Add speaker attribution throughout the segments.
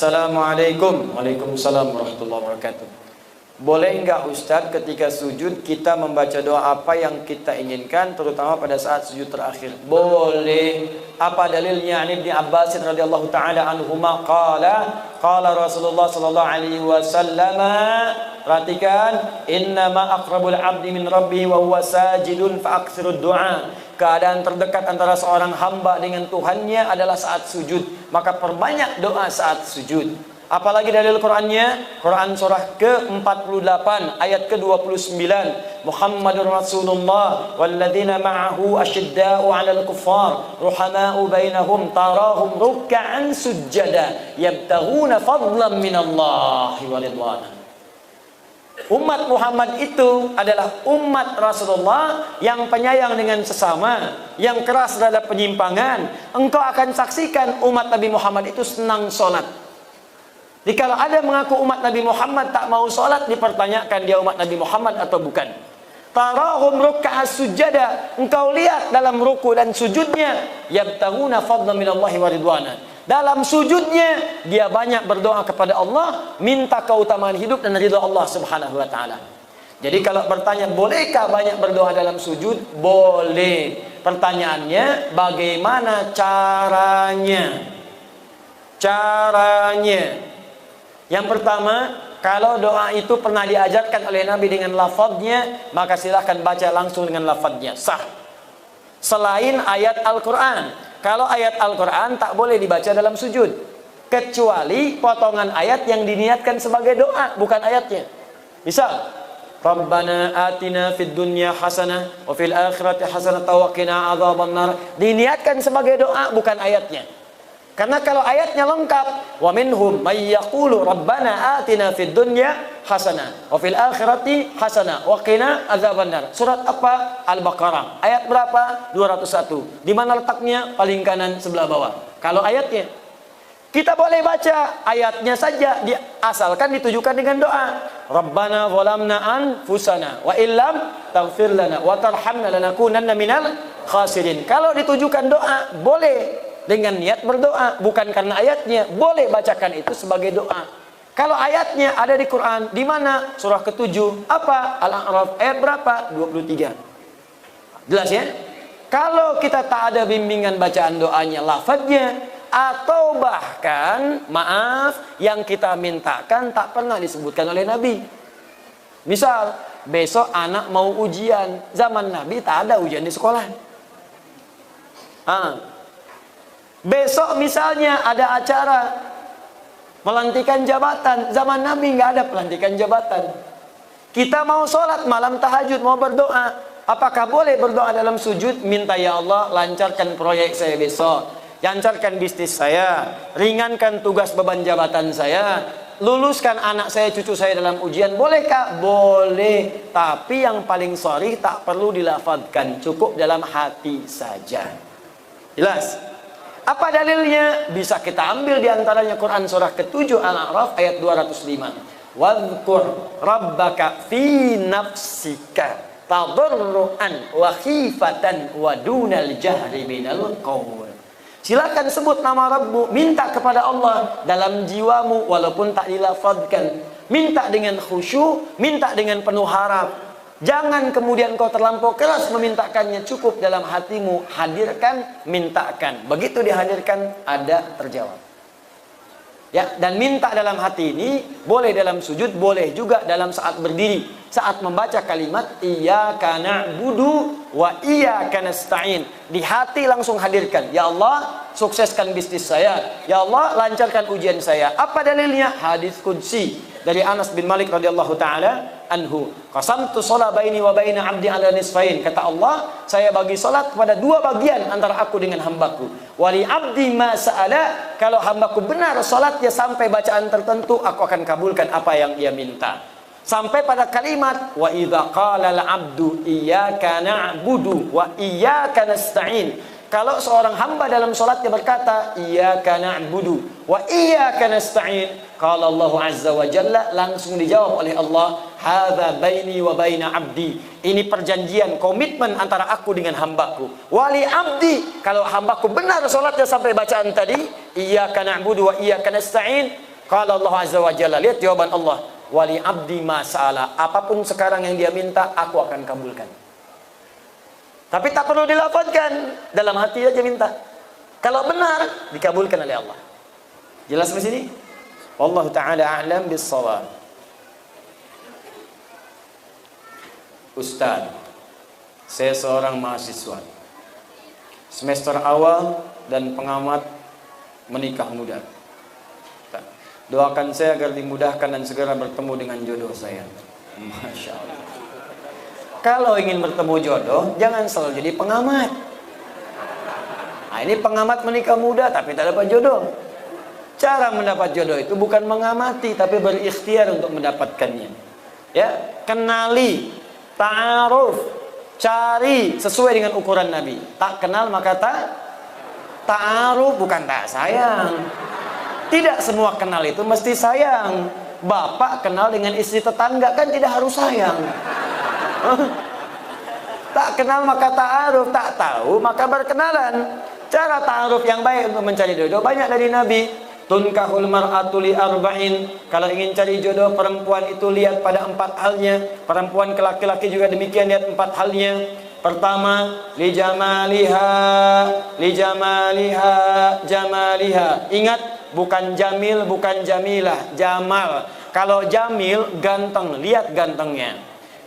Speaker 1: Assalamualaikum. Waalaikumsalam warahmatullahi wabarakatuh. Boleh enggak Ustadz ketika sujud kita membaca doa apa yang kita inginkan, terutama pada saat sujud terakhir? Boleh. Apa dalilnya? An Ibnu Abbas radhiyallahu taala anhuma qala Rasulullah sallallahu alaihi wasallam, perhatikan, innama aqrabul abdi min rabbihi wa huwa sajidun fa aktsirud du'a. Keadaan terdekat antara seorang hamba dengan Tuhannya adalah saat sujud, maka perbanyak doa saat sujud. Apalagi dalil Qur'annya? Quran surah ke-48 ayat ke-29. Muhammadur Rasulullah walladzina ma'ahu asyidda'u 'alal kuffar ruhama'u bainahum tarahum ruk'an sujada yabtaghuna fadlan minallahi wa ridwana. Umat Muhammad itu adalah umat Rasulullah yang penyayang dengan sesama, yang keras terhadap penyimpangan. Engkau akan saksikan umat Nabi Muhammad itu senang sholat. Jadi kalau ada mengaku umat Nabi Muhammad tak mau sholat, dipertanyakan dia umat Nabi Muhammad atau bukan. Tarahum ruk'a sujada, engkau lihat dalam ruku dan sujudnya, yabtaghuna fadlan minallahi wa ridwana. Dalam sujudnya dia banyak berdoa kepada Allah, minta keutamaan hidup dan ridha Allah Subhanahu wa taala. Jadi kalau bertanya bolehkah banyak berdoa dalam sujud? Boleh. Pertanyaannya bagaimana caranya? Caranya. Yang pertama, kalau doa itu pernah diajarkan oleh Nabi dengan lafadznya, maka silahkan baca langsung dengan lafadznya, sah. Selain ayat Al-Quran. Kalau ayat Al-Quran tak boleh dibaca dalam sujud, kecuali potongan ayat yang diniatkan sebagai doa, bukan ayatnya. Misal, Rabbana atina fid dunya hasanah wa fil akhirati hasanah wa qina adzabannar, diniatkan sebagai doa, bukan ayatnya. Karena kalau ayatnya lengkap, wa minhum may yaqulu rabbana atina fid dunya hasanah wa fil akhirati hasanah wa qina adzabannar. Surat apa? Al-Baqarah. Ayat berapa? 201. Di mana letaknya? Paling kanan sebelah bawah. Kalau ayatnya, kita boleh baca ayatnya saja, asalkan ditujukan dengan doa. Rabbana zalamna anfusana wa illam taghfir lana wa tarhamna lanakunanna minal khasirin. Kalau ditujukan doa, boleh. Dengan niat berdoa, bukan karena ayatnya, boleh bacakan itu sebagai doa. Kalau ayatnya ada di Quran, di mana? Surah ke-7, apa? Al-A'raf, ayat berapa? 23. Jelas ya? Kalau kita tak ada bimbingan bacaan doanya, lafadznya, atau bahkan, maaf, yang kita mintakan tak pernah disebutkan oleh Nabi. Misal, besok anak mau ujian, zaman Nabi tak ada ujian di sekolah. Besok misalnya ada acara pelantikan jabatan, zaman Nabi nggak ada pelantikan jabatan. Kita mau sholat malam tahajud, mau berdoa, apakah boleh berdoa dalam sujud? Minta, ya Allah lancarkan proyek saya besok, lancarkan bisnis saya, ringankan tugas beban jabatan saya, luluskan anak saya, cucu saya dalam ujian. Bolehkah? Boleh. Tapi yang paling sharih tak perlu dilafadzkan, cukup dalam hati saja. Jelas? Apa dalilnya? Bisa kita ambil diantaranya Quran surah ke-7 Al-A'raf ayat 205. Wadhkur rabbaka fi nafsika tadarruan wa khifatan wa dunal jahri minal qaul. Silakan sebut nama Rabbu, minta kepada Allah dalam jiwamu walaupun tak dilafadzkan. Minta dengan khusyuk, minta dengan penuh harap. Jangan kemudian kau terlampau keras memintakannya, cukup dalam hatimu, hadirkan, mintakan. Begitu dihadirkan, ada terjawab. Ya, dan minta dalam hati ini boleh dalam sujud, boleh juga dalam saat berdiri. Saat membaca kalimat iyyaka na'budu wa iyyaka nasta'in, di hati langsung hadirkan, ya Allah sukseskan bisnis saya, ya Allah lancarkan ujian saya. Apa dalilnya? Hadis qudsi dari Anas bin Malik radhiyallahu taala anhu, qasamtu shalah baini wa baina 'abdi 'ala nisfain. Kata Allah, saya bagi salat kepada dua bagian antara aku dengan hambaku. Wali 'abdi ma sa'ala, kalau hambaku benar salatnya sampai bacaan tertentu, aku akan kabulkan apa yang dia minta. Sampai pada kalimat wa idza qala al-'abdu iyyaka na'budu wa iyyaka nasta'in. Kalau seorang hamba dalam salatnya berkata iyyaka na'budu wa iyyaka nasta'in, qala Allah azza wa jalla, langsung dijawab oleh Allah, hadza baini wa baina 'abdi. Ini perjanjian, komitmen antara aku dengan hambaku. Wali 'abdi, kalau hambaku benar salatnya sampai bacaan tadi iyyaka na'budu wa iyyaka nasta'in, Qala Allah azza wa jalla, lihat jawaban Allah, wali abdi mas'ala, apapun sekarang yang dia minta aku akan kabulkan. Tapi tak perlu dilafazkan, dalam hati aja minta. Kalau benar dikabulkan oleh Allah. Jelas di sini? Wallahu taala a'lam bis-shawab. Ustaz, saya seorang mahasiswa semester awal dan pengamat menikah muda. Doakan saya agar dimudahkan dan segera bertemu dengan jodoh saya. Masya Allah. Kalau ingin bertemu jodoh, jangan selalu jadi pengamat. Nah, ini pengamat menikah muda tapi tak dapat jodoh. Cara mendapat jodoh itu bukan mengamati, tapi berikhtiar untuk mendapatkannya. Ya, kenali, ta'aruf, cari sesuai dengan ukuran Nabi. Tak kenal maka ta'aruf, bukan tak sayang. Tidak semua kenal itu mesti sayang. Bapak kenal dengan istri tetangga kan tidak harus sayang. Tak kenal maka ta'aruf, tak tahu maka berkenalan. Cara ta'aruf yang baik untuk mencari jodoh banyak dari Nabi. Tunkahul mar'atu li arba'in. Kalau ingin cari jodoh perempuan itu lihat pada 4 halnya. Perempuan ke laki-laki juga demikian, lihat 4 halnya. Pertama, li jamaliha, jamaliha. Ingat, bukan jamil, bukan jamilah, jamal. Kalau jamil ganteng, lihat gantengnya.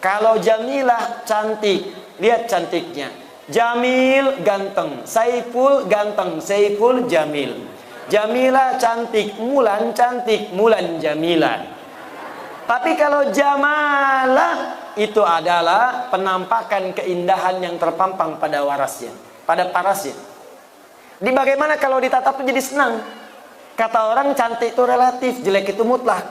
Speaker 1: Kalau jamilah cantik, lihat cantiknya. Jamil ganteng, Saiful ganteng, Saiful jamil. Jamilah cantik, Mulan cantik, Mulan jamilah. Tapi kalau jamalah itu adalah penampakan keindahan yang terpampang pada warasnya, pada parasnya. Di bagaimana kalau ditatap itu jadi senang. Kata orang cantik itu relatif, jelek itu mutlak.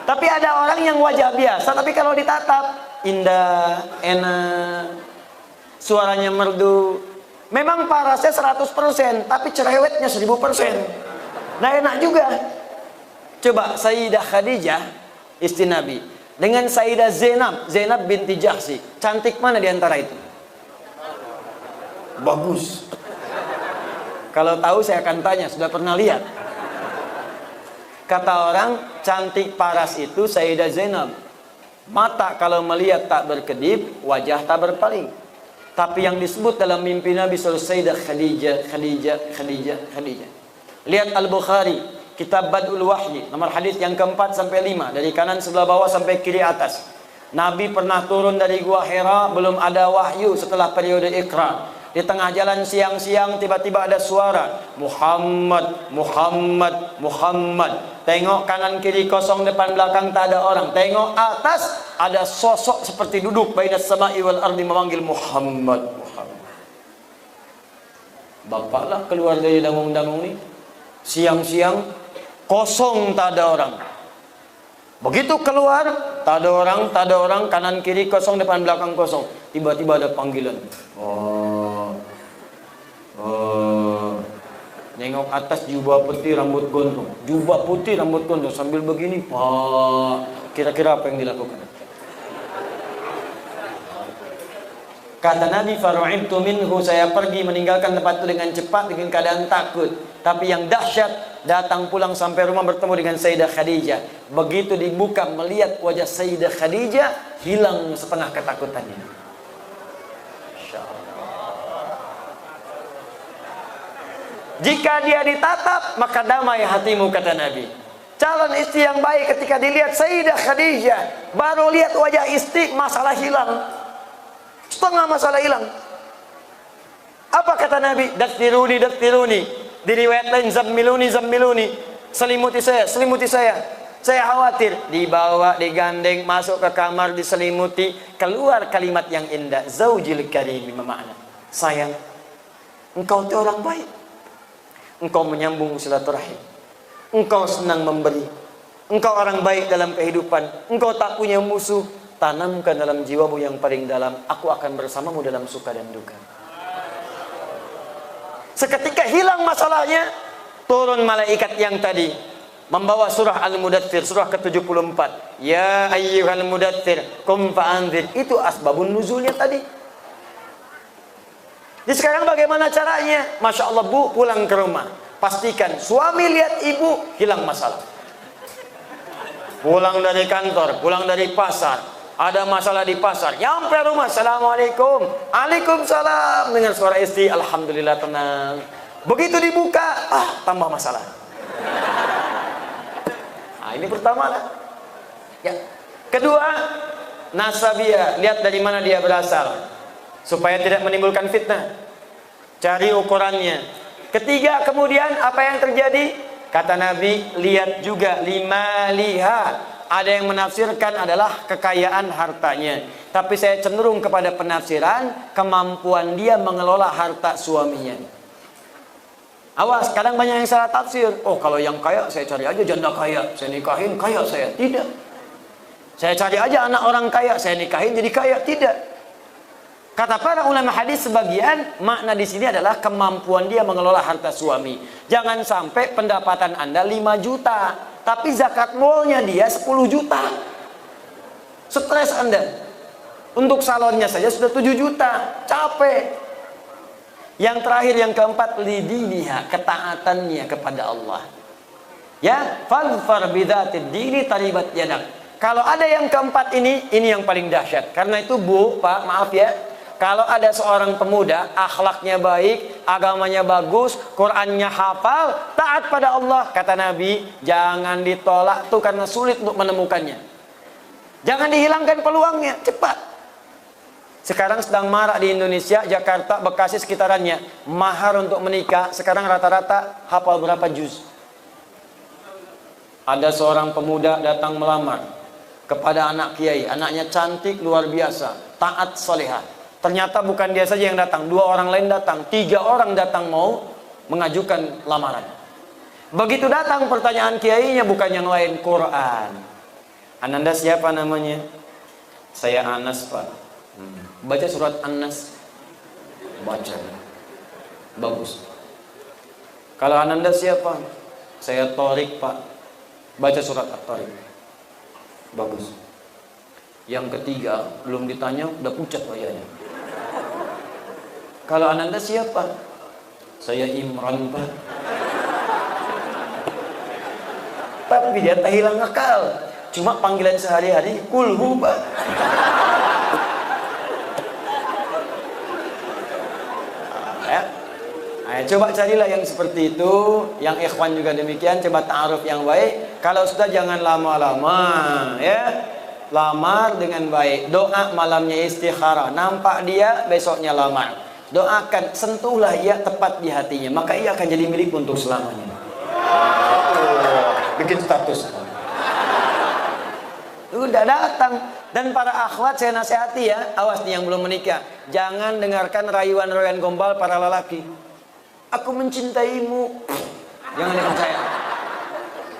Speaker 1: Tapi ada orang yang wajah biasa, tapi kalau ditatap indah, enak, suaranya merdu. Memang parasnya 100%, tapi cerewetnya 1000%. Nah enak juga. Coba Sayyidah Khadijah, istri Nabi, dengan Sayyidah Zainab binti Jahsy, cantik mana di antara itu? Bagus. Kalau tahu saya akan tanya, sudah pernah lihat? Kata orang, cantik paras itu Sayyidah Zainab. Mata kalau melihat tak berkedip, wajah tak berpaling. Tapi yang disebut dalam mimpi Nabi Sayyidah Khadijah. Lihat Al-Bukhari, Kitab Bad'ul Wahyi, nomor hadis yang keempat sampai 5, dari kanan sebelah bawah sampai kiri atas. Nabi pernah turun dari Gua Hira, belum ada wahyu setelah periode Iqra. Di tengah jalan siang-siang tiba-tiba ada suara, Muhammad, Muhammad, Muhammad. Tengok kanan kiri kosong, depan belakang tak ada orang. Tengok atas ada sosok seperti duduk bainas sama'i wal ardi memanggil Muhammad, Muhammad. Bapaklah keluar dari dangung-dangung ini. Siang-siang kosong tak ada orang. Begitu keluar tak ada orang, kanan kiri kosong, depan belakang kosong. Tiba-tiba ada panggilan. Nengok atas jubah putih rambut gondrong. Jubah putih rambut gondrong sambil begini, Pak. Kira-kira apa yang dilakukan? Kata Nabi, faru'ibtu minhu, saya pergi meninggalkan tempat itu dengan cepat dengan keadaan takut. Tapi yang dahsyat, datang pulang sampai rumah bertemu dengan Sayyidah Khadijah. Begitu dibuka melihat wajah Sayyidah Khadijah, hilang setengah ketakutannya. Jika dia ditatap, maka damai hatimu, kata Nabi. Calon istri yang baik ketika dilihat Sayyidah Khadijah, baru lihat wajah istri, masalah hilang. Setengah masalah hilang. Apa kata Nabi? Dastiruni, dastiruni. Di riwayat lain, zammiluni, zammiluni. Selimuti saya, selimuti saya. Saya khawatir. Dibawa, digandeng, masuk ke kamar, diselimuti. Keluar kalimat yang indah. Zaujil karim, bermakna, sayang, engkau itu orang baik. Engkau menyambung silaturahim. Engkau senang memberi. Engkau orang baik dalam kehidupan. Engkau tak punya musuh. Tanamkan dalam jiwamu yang paling dalam, aku akan bersamamu dalam suka dan duka. Seketika hilang masalahnya, turun malaikat yang tadi membawa surah Al-Mudaththir, surah ke-74. Ya ayyuhal mudaththir, qum fa'anzir. Itu asbabun nuzulnya tadi. Jadi sekarang bagaimana caranya? Masya Allah, Bu, pulang ke rumah. pastikan suami lihat ibu, hilang masalah. Pulang dari kantor, pulang dari pasar, ada masalah di pasar, nyampe rumah, assalamualaikum, waalaikumsalam, dengan suara istri, alhamdulillah tenang. Begitu dibuka, tambah masalah. Nah, ini pertama lah. Ya. Kedua, nasabiyah, lihat dari mana dia berasal, supaya tidak menimbulkan fitnah. Cari ukurannya. Ketiga, kemudian apa yang terjadi? Kata Nabi, lihat juga lima liha. Ada yang menafsirkan adalah kekayaan hartanya. Tapi saya cenderung kepada penafsiran kemampuan dia mengelola harta suaminya. Awas, kadang banyak yang salah tafsir. Oh, kalau yang kaya saya cari aja janda kaya, saya nikahin kaya saya. Tidak. Saya cari aja anak orang kaya, saya nikahin jadi kaya. Tidak. Kata para ulama hadis sebagian, makna di sini adalah kemampuan dia mengelola harta suami. Jangan sampai pendapatan Anda 5 juta, tapi zakat molnya dia 10 juta. Stres Anda. Untuk salonnya saja sudah 7 juta, capek. Yang terakhir, yang keempat, lidiniha, ketaatannya kepada Allah. Ya, fadfar bidzatid dini taribat yadak. Kalau ada yang keempat ini yang paling dahsyat. Karena itu Bu, Pak, maaf ya. Kalau ada seorang pemuda, akhlaknya baik, agamanya bagus, Qur'annya hafal, taat pada Allah, kata Nabi, jangan ditolak tuh karena sulit untuk menemukannya. Jangan dihilangkan peluangnya, cepat. Sekarang sedang marak di Indonesia, Jakarta, Bekasi sekitarannya, mahar untuk menikah, sekarang rata-rata hafal berapa juz. Ada seorang pemuda datang melamar kepada anak kiai, anaknya cantik luar biasa, taat solehah. Ternyata bukan dia saja yang datang, 2 orang lain datang, 3 orang datang mau mengajukan lamaran. Begitu datang pertanyaan kiainya bukan yang lain, Quran. Ananda siapa namanya? Saya Anas, Pak. Baca surat An-Nas. Baca. Bagus. Kalau Ananda siapa? Saya Torik, Pak. Baca surat At-Torik. Bagus. Yang ketiga, belum ditanya, udah pucat wajahnya. Kalau Ananda siapa? Saya Imran, Pak. Tapi dia tak hilang akal. Cuma panggilan sehari-hari, kulhu, Pak. Ya. Nah, coba carilah yang seperti itu. Yang ikhwan juga demikian. Coba ta'aruf yang baik. Kalau sudah jangan lama-lama, ya. Lamar dengan baik. Doa malamnya istikharah. Nampak dia, besoknya lamar. Doakan, sentuhlah ia tepat di hatinya, maka ia akan jadi milik untuk selamanya. Bikin status. Udah datang. Dan para akhwat saya nasihati ya, awas nih yang belum menikah, jangan dengarkan rayuan-rayuan gombal para lelaki. Aku mencintaimu. Jangan dipercaya.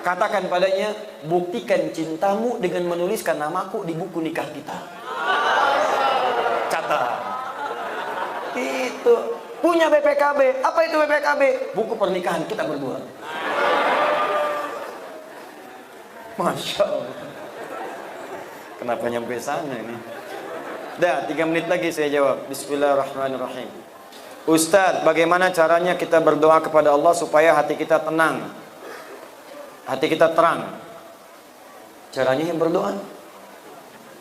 Speaker 1: Katakan padanya, buktikan cintamu dengan menuliskan namaku di buku nikah kita. Catat. Itu punya BPKB. Apa itu BPKB? Buku pernikahan kita berdua. Masya Allah. Kenapa nyampe sana ini? Dah, 3 menit lagi saya jawab. Bismillahirrahmanirrahim. Ustadz, bagaimana caranya kita berdoa kepada Allah supaya hati kita tenang, hati kita terang? Caranya yang berdoa,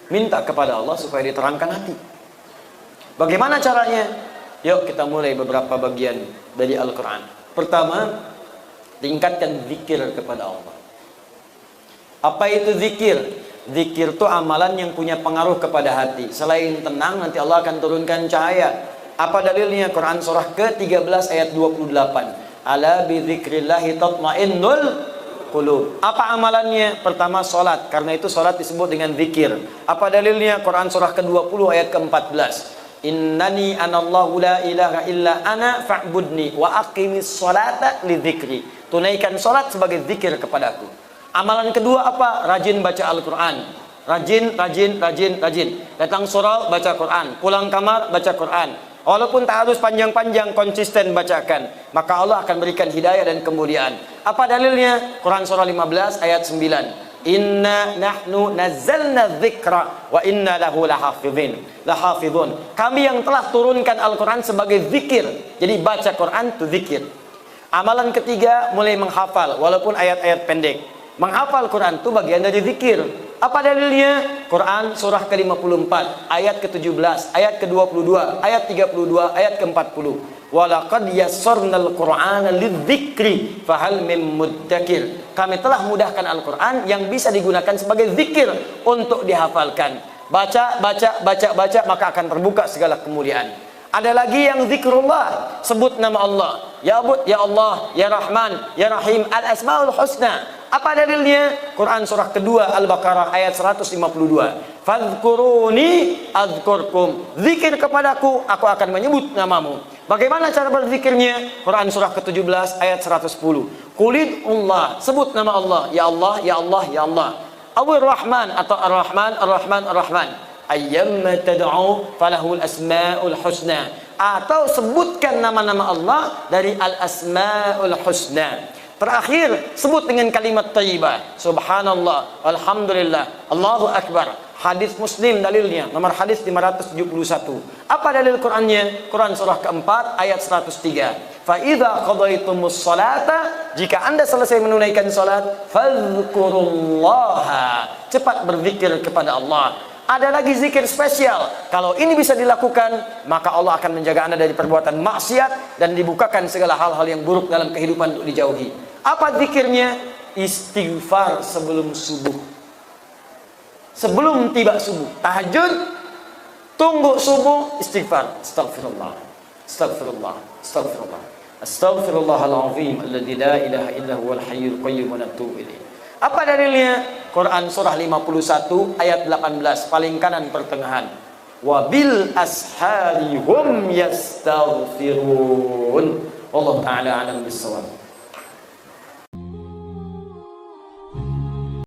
Speaker 1: minta kepada Allah supaya diterangkan hati. Bagaimana caranya? Yuk kita mulai beberapa bagian dari Al-Quran. Pertama, tingkatkan zikir kepada Allah. Apa itu zikir? Zikir itu amalan yang punya pengaruh kepada hati. Selain tenang, nanti Allah akan turunkan cahaya. Apa dalilnya? Quran surah ke-13 ayat 28. Ala bizikrillahi tatmainnul qulub. Apa amalannya? Pertama, salat. Karena itu salat disebut dengan zikir. Apa dalilnya? Quran surah ke-20 ayat ke-14. Innani anallahu la ilaha illa ana fa'budni wa aqimis salata li dzikri. Tunaikan salat sebagai zikir kepadaku. Amalan kedua apa? Rajin baca Al-Quran. Rajin. Datang surau, baca Quran. Pulang kamar, baca Quran. Walaupun tak harus panjang-panjang, konsisten bacakan. Maka Allah akan berikan hidayah dan kemuliaan. Apa dalilnya? Quran surah 15 ayat 9. Inna nahnu nazzalna dzikra wa inna lahu lahafidhun. Kami yang telah turunkan Al-Quran sebagai zikir. Jadi baca Quran itu zikir. Amalan ketiga, mulai menghafal walaupun ayat-ayat pendek. Menghafal Quran itu bagian dari zikir. Apa dalilnya? Quran surah ke-54, ayat ke-17, ayat ke-22, ayat 32, ayat ke-40. Walaqad yassarnal Qur'ana lidzikri fahal mim muddakir. Kami telah mudahkan Al-Qur'an yang bisa digunakan sebagai zikir untuk dihafalkan. Baca, baca, baca, baca, maka akan terbuka segala kemuliaan. Ada lagi yang zikrullah, sebut nama Allah. Ya Abud, Ya Allah, Ya Rahman, Ya Rahim, Al-Asmaul Husna. Apa dalilnya? Quran surah kedua Al-Baqarah ayat 152. Fadhkuruni adzkurkum. Zikir kepadaku, aku akan menyebut namamu. Bagaimana cara berzikirnya? Quran surah ke-17 ayat 110. Qulillah, sebut nama Allah. Ya Allah, Ya Allah, Ya Allah. Awir Rahman atau Ar-Rahman, Ar-Rahman, Ar-Rahman. Ayyamma tad'u falahul asmaul husna. Atau sebutkan nama-nama Allah dari al-asmaul husna. Terakhir, sebut dengan kalimat thayyibah. Subhanallah, alhamdulillah, Allahu akbar. Hadis Muslim dalilnya, nomor hadis 571. Apa dalil Qur'annya? Quran surah keempat ayat 103. Fa idza qadaitumus salata, jika Anda selesai menunaikan salat, fadhkurullaha. Cepat berzikir kepada Allah. Ada lagi zikir spesial. Kalau ini bisa dilakukan, maka Allah akan menjaga Anda dari perbuatan maksiat dan dibukakan segala hal-hal yang buruk dalam kehidupan untuk dijauhi. Apa zikirnya? Istighfar sebelum subuh. Sebelum tiba subuh, tahajud, tunggu subuh, istighfar. Astaghfirullah, astaghfirullah, astaghfirullah, astaghfirullahalazim alladzi la ilaha illa huwal hayyul qayyum wa natubu ilaih. Apa dalilnya? Quran surah 51 ayat 18, paling kanan pertengahan. Wabil ashari hum yastaghfirun. Allah taala alam bisawab.